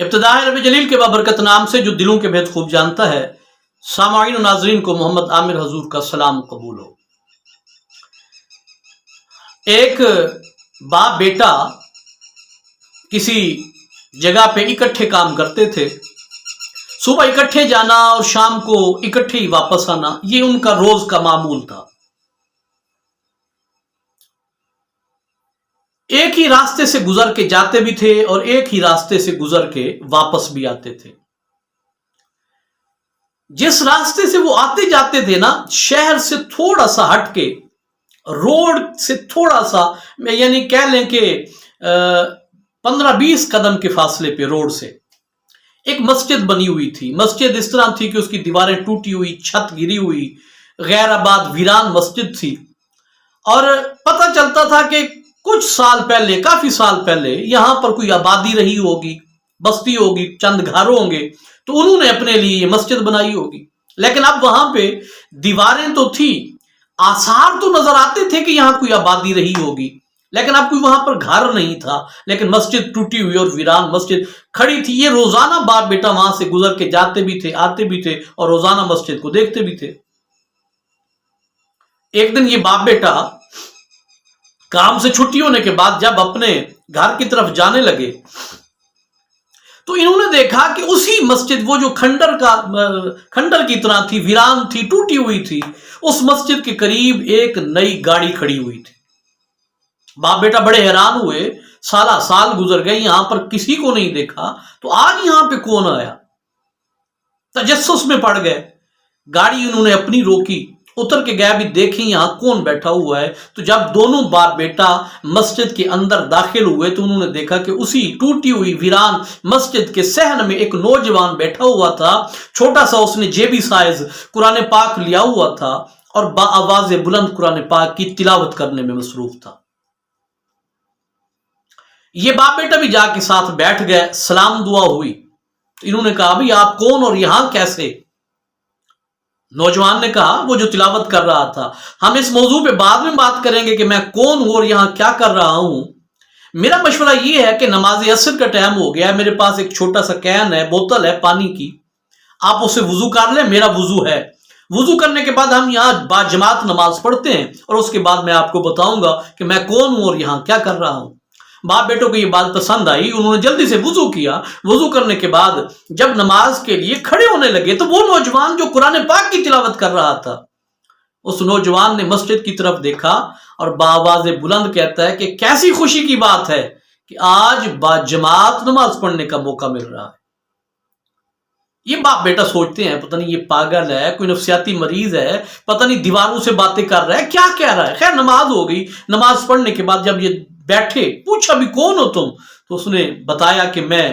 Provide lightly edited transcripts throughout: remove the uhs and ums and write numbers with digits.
ابتدا ہے رب جلیل کے بابرکت نام سے جو دلوں کے بھید خوب جانتا ہے۔ سامعین و ناظرین کو محمد عامر حضور کا سلام قبول ہو۔ ایک باپ بیٹا کسی جگہ پہ اکٹھے کام کرتے تھے، صبح اکٹھے جانا اور شام کو اکٹھے ہی واپس آنا، یہ ان کا روز کا معمول تھا۔ ایک ہی راستے سے گزر کے جاتے بھی تھے اور ایک ہی راستے سے گزر کے واپس بھی آتے تھے۔ جس راستے سے وہ آتے جاتے تھے نا، شہر سے تھوڑا سا ہٹ کے، روڈ سے تھوڑا سا، یعنی کہہ لیں کہ 15-20 قدم کے فاصلے پہ روڈ سے ایک مسجد بنی ہوئی تھی۔ مسجد اس طرح تھی کہ اس کی دیواریں ٹوٹی ہوئی، چھت گری ہوئی، غیر آباد ویران مسجد تھی، اور پتہ چلتا تھا کہ کچھ سال پہلے، کافی سال پہلے یہاں پر کوئی آبادی رہی ہوگی، بستی ہوگی، چند گھر ہوں گے، تو انہوں نے اپنے لیے یہ مسجد بنائی ہوگی۔ لیکن اب وہاں پہ دیواریں تو تھی، آثار تو نظر آتے تھے کہ یہاں کوئی آبادی رہی ہوگی، لیکن اب کوئی وہاں پر گھر نہیں تھا، لیکن مسجد ٹوٹی ہوئی اور ویران مسجد کھڑی تھی۔ یہ روزانہ باپ بیٹا وہاں سے گزر کے جاتے بھی تھے، آتے بھی تھے، اور روزانہ مسجد کو دیکھتے بھی تھے۔ ایک دن یہ باپ بیٹا کام سے چھٹی ہونے کے بعد جب اپنے گھر کی طرف جانے لگے تو انہوں نے دیکھا کہ اسی مسجد، وہ جو کھنڈر کی طرح تھی، ویران تھی، ٹوٹی ہوئی تھی، اس مسجد کے قریب ایک نئی گاڑی کھڑی ہوئی تھی۔ باپ بیٹا بڑے حیران ہوئے، سال گزر گئے، یہاں پر کسی کو نہیں دیکھا، تو آج یہاں پہ کون آیا؟ تجسس میں پڑ گئے، گاڑی انہوں نے اپنی روکی، اتر کے گئے بھی دیکھیں یہاں کون بیٹھا ہوا ہے۔ تو جب دونوں باپ بیٹا مسجد کے اندر داخل ہوئے تو انہوں نے دیکھا کہ اسی ٹوٹی ہوئی ویران مسجد کے صحن میں ایک نوجوان بیٹھا ہوا تھا، چھوٹا سا، اس نے جیبی سائز قرآن پاک لیا ہوا تھا اور با آواز بلند قرآن پاک کی تلاوت کرنے میں مصروف تھا۔ یہ باپ بیٹا بھی جا کے ساتھ بیٹھ گئے، سلام دعا ہوئی، تو انہوں نے کہا بھئی آپ کون اور یہاں کیسے؟ نوجوان نے کہا، وہ جو تلاوت کر رہا تھا، ہم اس موضوع پہ بعد میں بات کریں گے کہ میں کون ہوں اور یہاں کیا کر رہا ہوں۔ میرا مشورہ یہ ہے کہ نماز عصر کا ٹائم ہو گیا ہے، میرے پاس ایک چھوٹا سا کین ہے، بوتل ہے پانی کی، آپ اسے وضو کر لیں، میرا وضو ہے، وضو کرنے کے بعد ہم یہاں با جماعت نماز پڑھتے ہیں، اور اس کے بعد میں آپ کو بتاؤں گا کہ میں کون ہوں اور یہاں کیا کر رہا ہوں۔ باپ بیٹوں کو یہ بات پسند آئی، انہوں نے جلدی سے وضو کیا۔ وضو کرنے کے بعد جب نماز کے لیے کھڑے ہونے لگے تو وہ نوجوان جو قرآن پاک کی تلاوت کر رہا تھا، اس نوجوان نے مسجد کی طرف دیکھا اور بآواز بلند کہتا ہے کہ کیسی خوشی کی بات ہے کہ آج با جماعت نماز پڑھنے کا موقع مل رہا ہے۔ یہ باپ بیٹا سوچتے ہیں پتہ نہیں یہ پاگل ہے، کوئی نفسیاتی مریض ہے، پتہ نہیں دیواروں سے باتیں کر رہا ہے، کیا کہہ رہا ہے۔ خیر نماز ہو گئی، نماز پڑھنے کے بعد جب یہ بیٹھے، پوچھا بھی کون ہو تم؟ تو اس نے بتایا کہ میں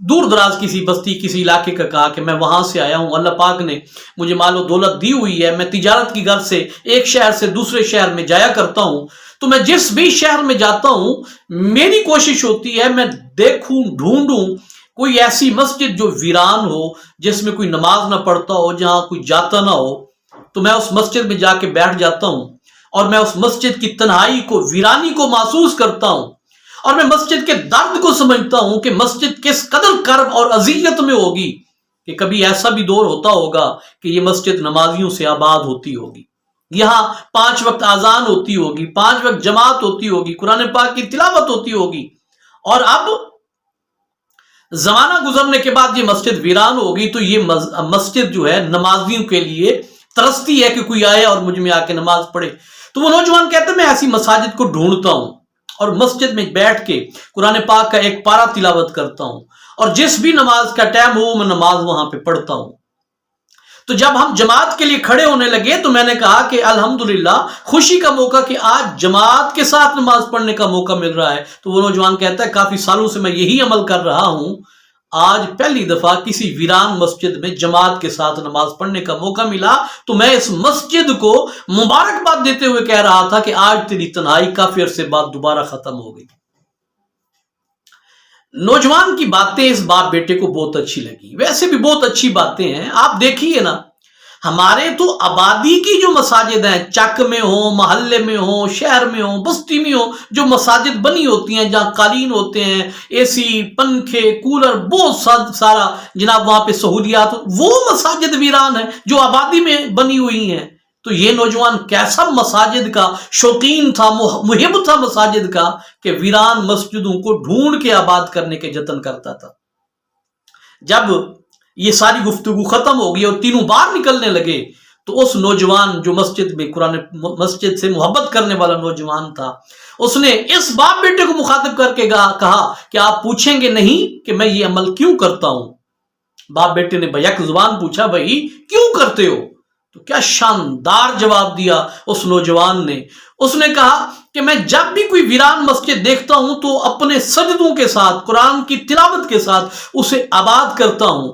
دور دراز کسی بستی، کسی علاقے کا، کہا کہ میں وہاں سے آیا ہوں، اللہ پاک نے مجھے مال و دولت دی ہوئی ہے، میں تجارت کی غرض سے ایک شہر سے دوسرے شہر میں جایا کرتا ہوں، تو میں جس بھی شہر میں جاتا ہوں میری کوشش ہوتی ہے میں دیکھوں، ڈھونڈوں کوئی ایسی مسجد جو ویران ہو، جس میں کوئی نماز نہ پڑھتا ہو، جہاں کوئی جاتا نہ ہو، تو میں اس مسجد میں جا کے بیٹھ جاتا ہوں اور میں اس مسجد کی تنہائی کو، ویرانی کو محسوس کرتا ہوں، اور میں مسجد کے درد کو سمجھتا ہوں کہ مسجد کس قدر کرب اور اذیت میں ہوگی، کہ کبھی ایسا بھی دور ہوتا ہوگا کہ یہ مسجد نمازیوں سے آباد ہوتی ہوگی، یہاں 5 وقت اذان ہوتی ہوگی، 5 وقت جماعت ہوتی ہوگی، قرآن پاک کی تلاوت ہوتی ہوگی، اور اب زمانہ گزرنے کے بعد یہ مسجد ویران ہوگی، تو یہ مسجد جو ہے نمازیوں کے لیے ترستی ہے کہ کوئی آئے اور مجھ میں آ کے نماز پڑھے۔ تو وہ نوجوان کہتے ہیں میں ایسی مساجد کو ڈھونڈتا ہوں اور مسجد میں بیٹھ کے قرآن پاک کا ایک پارہ تلاوت کرتا ہوں، اور جس بھی نماز کا ٹائم ہو میں نماز وہاں پہ پڑھتا ہوں۔ تو جب ہم جماعت کے لیے کھڑے ہونے لگے تو میں نے کہا کہ الحمدللہ، خوشی کا موقع کہ آج جماعت کے ساتھ نماز پڑھنے کا موقع مل رہا ہے۔ تو وہ نوجوان کہتا ہے کافی سالوں سے میں یہی عمل کر رہا ہوں، آج پہلی دفعہ کسی ویران مسجد میں جماعت کے ساتھ نماز پڑھنے کا موقع ملا، تو میں اس مسجد کو مبارکباد دیتے ہوئے کہہ رہا تھا کہ آج تیری تنہائی کافی عرصے بعد دوبارہ ختم ہو گئی۔ نوجوان کی باتیں اس باپ بیٹے کو بہت اچھی لگی، ویسے بھی بہت اچھی باتیں ہیں، آپ دیکھیے نا، ہمارے تو آبادی کی جو مساجد ہیں، چک میں ہوں، محلے میں ہوں، شہر میں ہوں، بستی میں ہوں، جو مساجد بنی ہوتی ہیں جہاں قالین ہوتے ہیں، اے سی، پنکھے، کولر، بہت سارا جناب وہاں پہ سہولیات، وہ مساجد ویران ہیں جو آبادی میں بنی ہوئی ہیں۔ تو یہ نوجوان کیسا مساجد کا شوقین تھا، محب تھا مساجد کا، کہ ویران مسجدوں کو ڈھونڈ کے آباد کرنے کے جتن کرتا تھا۔ جب یہ ساری گفتگو ختم ہو گئی اور تینوں باہر نکلنے لگے تو اس نوجوان جو مسجد میں قرآن مسجد سے محبت کرنے والا نوجوان تھا، اس نے اس باپ بیٹے کو مخاطب کر کے کہا کہ آپ پوچھیں گے نہیں کہ میں یہ عمل کیوں کرتا ہوں؟ باپ بیٹے نے بیک زبان پوچھا، بھائی کیوں کرتے ہو؟ تو کیا شاندار جواب دیا اس نوجوان نے۔ اس نے کہا کہ میں جب بھی کوئی ویران مسجد دیکھتا ہوں تو اپنے سجدوں کے ساتھ، قرآن کی تلاوت کے ساتھ اسے آباد کرتا ہوں،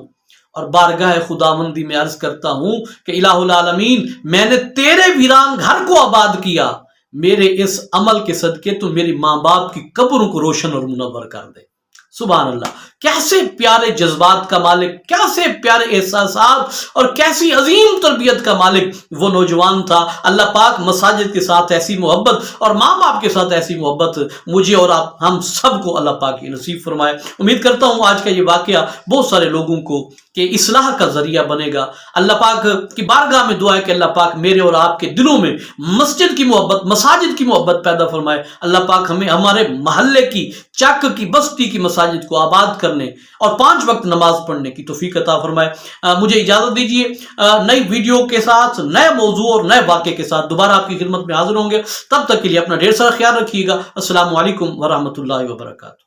اور بارگاہ خداوندی میں عرض کرتا ہوں کہ الہ العالمین، میں نے تیرے ویران گھر کو آباد کیا، میرے اس عمل کے صدقے تو میری ماں باپ کی قبروں کو روشن اور منور کر دے۔ سبحان اللہ، کیسے پیارے جذبات کا مالک، کیسے پیارے احساسات اور کیسی عظیم تربیت کا مالک وہ نوجوان تھا۔ اللہ پاک مساجد کے ساتھ ایسی محبت اور ماں باپ کے ساتھ ایسی محبت مجھے اور آپ ہم سب کو اللہ پاک کی نصیب فرمائے۔ امید کرتا ہوں آج کا یہ واقعہ بہت سارے لوگوں کو کہ اصلاح کا ذریعہ بنے گا۔ اللہ پاک کی بارگاہ میں دعا ہے کہ اللہ پاک میرے اور آپ کے دلوں میں مسجد کی محبت، مساجد کی محبت پیدا فرمائے۔ اللہ پاک ہمیں ہمارے محلے کی، چک کی، بستی کی مساجد کو آباد کرنے اور 5 وقت نماز پڑھنے کی توفیق عطا فرمائے۔ مجھے اجازت دیجیے، نئی ویڈیو کے ساتھ، نئے موضوع اور نئے واقعے کے ساتھ دوبارہ آپ کی خدمت میں حاضر ہوں گے۔ تب تک کے لیے اپنا ڈھیر سارا خیال رکھیے گا۔ السلام علیکم ورحمۃ اللہ وبرکاتہ۔